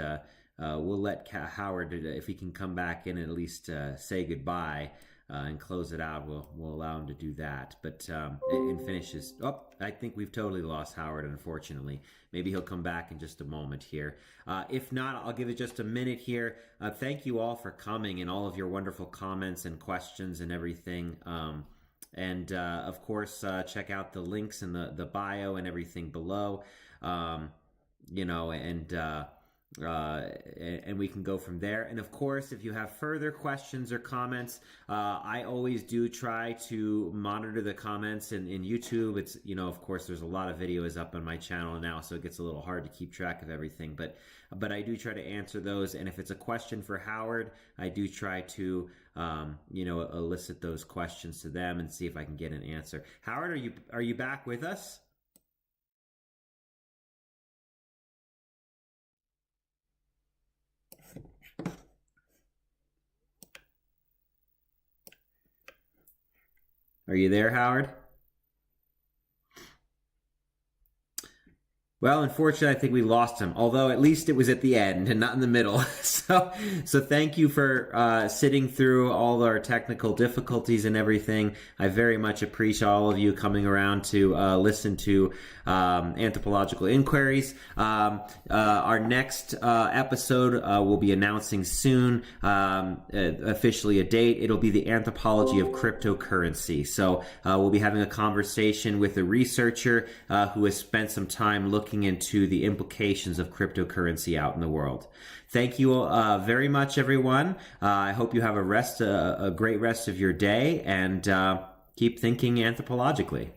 we'll let Howard, if he can come back in and at least say goodbye and close it out, we'll allow him to do that. But and finish his. Oh, I think we've totally lost Howard, unfortunately. Maybe he'll come back in just a moment here. If not, I'll give it just a minute here. Thank you all for coming and all of your wonderful comments and questions and everything. And of course, check out the links in the bio and everything below. You know, and we can go from there. And of course, if you have further questions or comments, I always do try to monitor the comments in YouTube. It's, you know, of course, there's a lot of videos up on my channel now, so it gets a little hard to keep track of everything. But I do try to answer those. And if it's a question for Howard, I do try to, you know, elicit those questions to them and see if I can get an answer. Howard, are you back with us? Are you there, Howard? Well, unfortunately, I think we lost him, although at least it was at the end and not in the middle. So thank you for sitting through all our technical difficulties and everything. I very much appreciate all of you coming around to listen to Anthropological Inquiries. Our next episode we'll be announcing soon, officially a date. It'll be the Anthropology of Cryptocurrency. So we'll be having a conversation with a researcher who has spent some time looking into the implications of cryptocurrency out in the world. Thank you very much, everyone. I hope you have a great rest of your day, and keep thinking anthropologically.